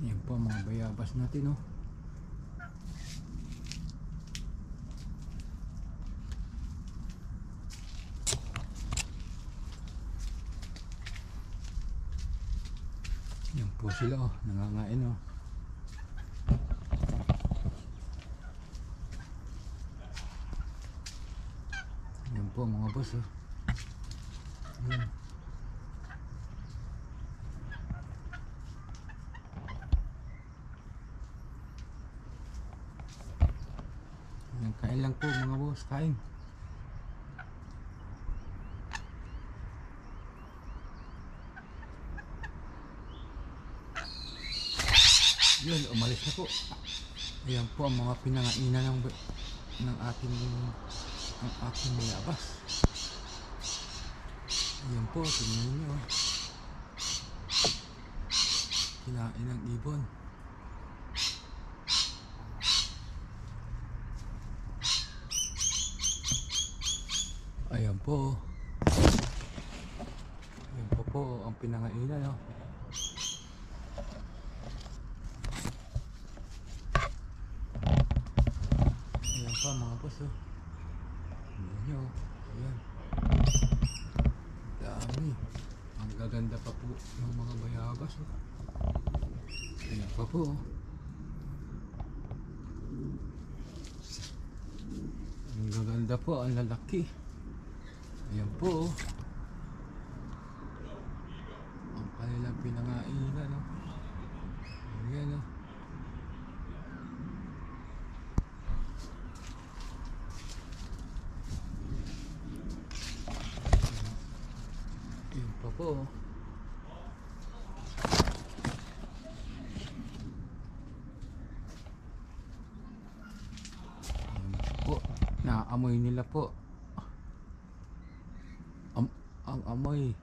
Yan po mga bayabas natin, oh. Yan po sila, oh, nangangain, oh. Yan po mga boss, oh. Yan. Yan, kain lang po mga boss, kain. Yun, umalis na po. Ayan po ang mga pinangainan ng aking bayabas. Ayan po, tingnan nyo. Kinain ng ibon. Ayan po. Ayan po ang pinangainan, oh. Mga boss, oh. Tingnan nyo, ayan. Dami. Ang gaganda pa po ng mga bayabas, oh. Ayan pa po, oh. Ang gaganda po, ang lalaki. Ayan po, oh. Ang kanilang pinangainan, oh. Ayan, oh. Po. Po, naamoy nila po ang amoy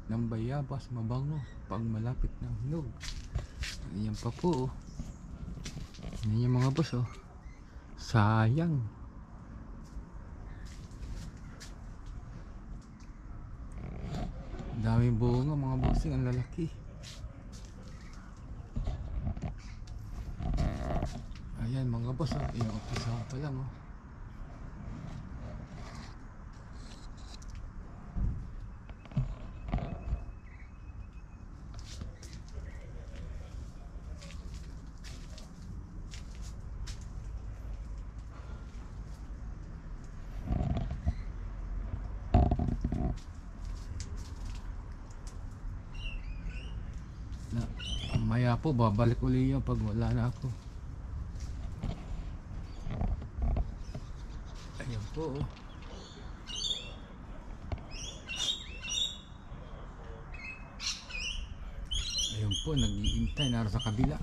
ng bayabas, mabango pag malapit ng hinog. Ayan pa po, ayan yung mga boss, oh. Sayang. Daming bunga mga bossing, ang lalaki. Ayan mga boss, oh. Yung umpisa pa lang, oh. Maya po babalik uli yun pag wala na ako. Ayan po, oh. Ayan po, nag-iintay na sa kabila.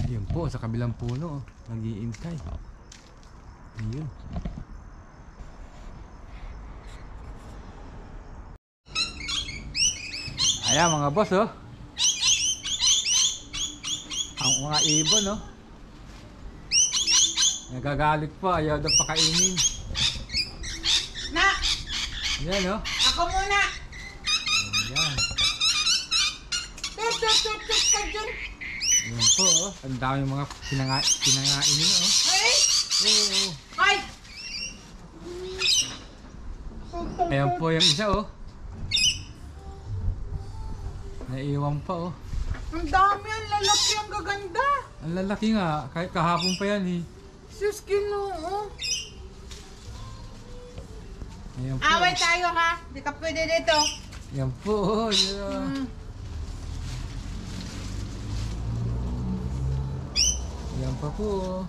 Ayan po, sa kabilang puno, oh. Nag-iintay. Ayun. Ayan mga boss, oh. Ang mga ibon, oh. Nagagalit pa, ayaw daw pakainin. Na! Ayan, oh. Ako muna! Ayan. Tut ka dyan! Ayan po, oh. Ang dami mga pinangain nila, oh. Ay! Oo. Ay! Ayan po yung isa, oh. Naiiwan pa, oh. Ang dami, ang lalaki, ang gaganda. Ang lalaki nga, kahit kahapon pa yan, eh. Sus, Ginoo. Ayan po. Away tayo, ha? Di ka pwede dito. Ayan po, oh. Yeah. Ayan pa po, oh.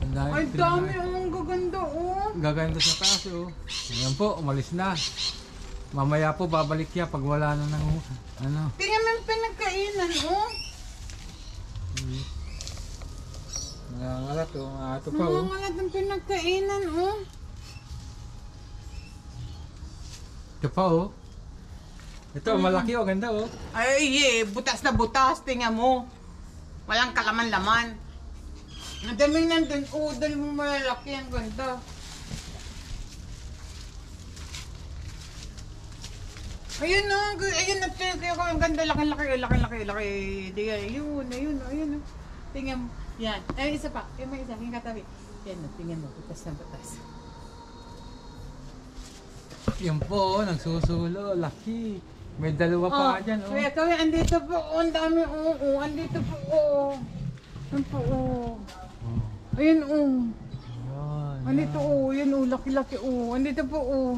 Ang dami. Ay, dami, ang gaganda, oh. Gaganda sa taas, oh. Ayan po, umalis na. Mamaya po, babalik yan pag wala na ng, ano. Tingnan mo yung pinagkainan, oh. Nangangalat, oh. Ito pa, oh. Nangangalat ang pinagkainan, oh. Ito pa, oh. Ito, malaki, oh. Ganda, oh. Ay, butas na butas. Tingnan mo. Walang kalaman-laman. Ang daming nandun. Oh, dali mo malalaki. Ang ganda. Ayun o, ayun na tingnan ko. Ang ganda, laki. Di, ayun. Tingnan mo. Yan. Ay, isa pa. Yung may isa, yung katabi. Yan, tingnan mo. Butas na butas. Yan po, nagsusulo. Laki. May dalawa pa nga dyan. Oh. Kaya, andito po. Ang dami. Andito po. Yan po. Ayun. Yan. Andito. Yan. Laki. Andito po.